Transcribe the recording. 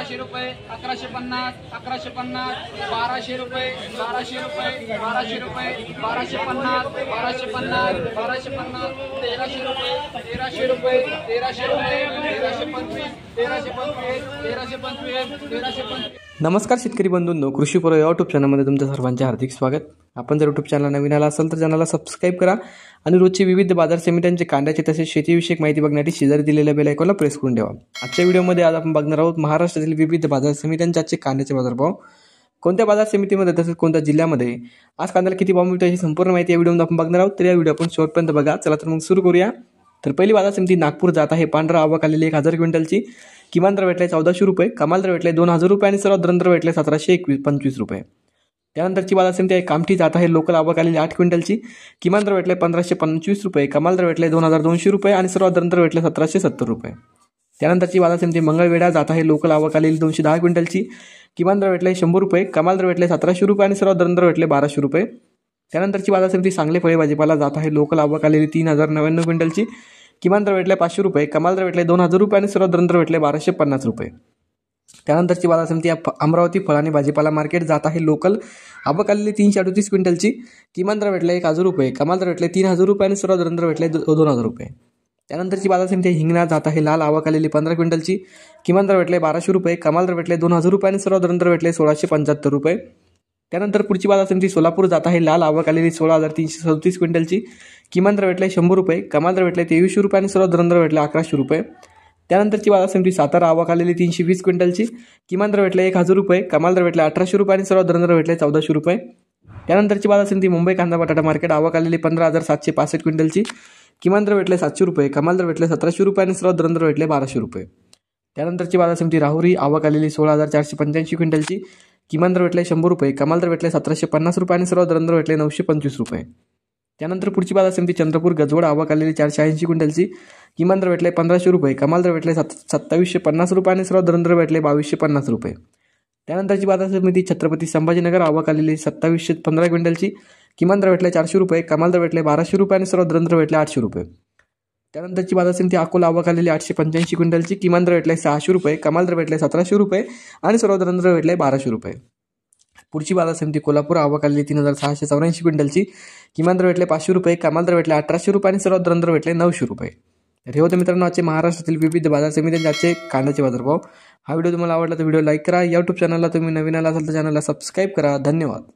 1100 रुपये 1150 1150 1200 रुपये 1200 रुपये 1200 रुपये 1250 1250 1250 1300 रुपये 1300 रुपये 1300 रुपये 1325 1325 नमस्कार शेतकरी बंधूंनो, कृषी पूर्व यूट्यूब चॅनलमध्ये तुमच्या सर्वांचे हार्दिक स्वागत। आपण जर यूट्यूब चॅनल नवीन आला असाल तर चॅनलला सबस्क्राइब करा आणि रोजची विविध बाजार समित्यांचे कांद्याचे तसेच शेतीविषयक माहिती बघण्यासाठी शेजारी दिलेल्या बेल आयकॉनला प्रेस करून ठेवा। आजच्या व्हिडिओमध्ये आज आपण बघणार आहोत महाराष्ट्रातील विविध बाजार समित्यांचे आजचे कांद्याचे बाजारभाव, कोणत्या बाजार समितीमध्ये तसेच कोणत्या जिल्ह्यामध्ये आज कांद्याला किती भाव मिळतो याची संपूर्ण माहिती या व्हिडिओमध्ये आपण बघणार आहोत। तर या व्हिडिओ आपण शेवटपर्यंत बघा। चला तर मग सुरू करूया। तर पहिली बाजार समिती नागपूर जात आहे। पांढरा आवक आलेली 1000 क्विंटलची, किमान दर भेटले 1400 रुपये, कमाल दर भेटले 2000 रुपये आणि सर्वात दर भेटले 1725 रुपये। त्यानंतरची बाजार समिती आहे कामठी जात आहे। लोकल आवक आलेली 8 क्विंटलची, किमान दर भेटले 1525 रुपये, कमाल दर भेटले 2200 रुपये आणि सर्वात दर भेटले 1770 रुपये। त्यानंतरची बाजार समिती मंगळवेढा जात आहे। लोकल आवक आलेली 210 क्विंटलची, किमान दर भेटले 100 रुपये, कमाल दर भेटले 1700 रुपये आणि सर्वात दर भेटले 1200 रुपये। त्यानंतरची बाजार समिती सांगली फळे भाजीपाला जात आहे। लोकल आवक आलेली 3099 क्विंटलची, किमान दर भेटले 500 रुपये, कमाल दर भेटले 2000 रुपये आणि सर्वात दर भेटले 1250 रुपये। त्यानंतरची बाजार समिती अमरावती फळ आणि भाजीपाला मार्केट जात आहे। लोकल आवक आलेली 338 क्विंटलची, किमान दर भेटले 1000 रुपये, कमाल दर भेटले 3000 रुपये आणि सर्वात दर भेटले 2000 रुपये। त्यानंतरची बाजार समिती हिंगणा जात आहे। लाल आवक आलेली 15 क्विंटलची, किमान दर भेटले 1200 रुपये, कमाल दर भेटले 2000 रुपये आणि सर्वात दर भेटले 1675 रुपये। त्यानंतर पुढची बाजार समिती सोलापूर जात आहे। लाल आवक आलेली 16337 क्विंटलची, किमान दर भेटले 100 रुपये, कमाल दर भेटले 2300 रुपये आणि सर्वात दर भेटले 1100 रुपये। त्यानंतरची बाजार समिती सातारा आवक आलेली 320 क्विंटलची, किमान दर भेटले 1000 रुपये, कमाल दर भेटले 1800 रुपये आणि सर्वात दर भेटले 1400 रुपये। त्यानंतरची बाजार समिती मुंबई कांदा बटाटा मार्केट आवक आलेली 15765 क्विंटलची, किमान दर भेटले 700 रुपये, कमाल दर भेटले 1700 रुपये आणि सर्वात दर भेटले 1200 रुपये। त्यानंतरची बाजार समिती राहुरी आवक आलेली 16485 क्विंटलची, किमान दर भेटले 100 रुपये, कमाल दर भेटले 1750 रुपये आणि सर्वात दर भेटले 925 रुपये। त्यानंतर पुढची बाजार समिती चंद्रपूर गजवड आवक आलेली 480 क्विंटलची, किमान दर भेटले 1500 रुपये, कमाल दर भेटले 2750 रुपये आणि सर्वात दर भेटले 2250 रुपये। त्यानंतरची बाजार समिती छत्रपती संभाजीनगर आवक आलेली 2715 क्विंटलची, किमान दर भेटले 400 रुपये, कमाल दर भेटले 1200 रुपये आणि सर्वात दर भेटले 800 रुपये। त्यानंतरची बाजार समिती अकोला आवक आलेली 885 क्विंटलची, किमान दर भेटले 600 रुपये, कमाल दर भेटले 1700 रुपये आणि सर्वात दर भेटले 1200 रुपये। पुढची बाजार समिती कोल्हापूर आवक आलेली 3684 क्विंटलची, किमान दर भेटले 500 रुपये, कमाल दर भेटले 1800 रुपये आणि सर्वात दर भेटले 900 रुपये। तर हे होते मित्रांनो आजचे महाराष्ट्रातील विविध बाजार समित्यांचे आजचे कांद्याचे बाजारभाव। हा व्हिडिओ तुम्हाला आवडला तर व्हिडिओ लाईक करा। यूट्यूब चॅनलला तुम्ही नवीन आला असाल तर चॅनलला सबस्क्राइब करा। धन्यवाद।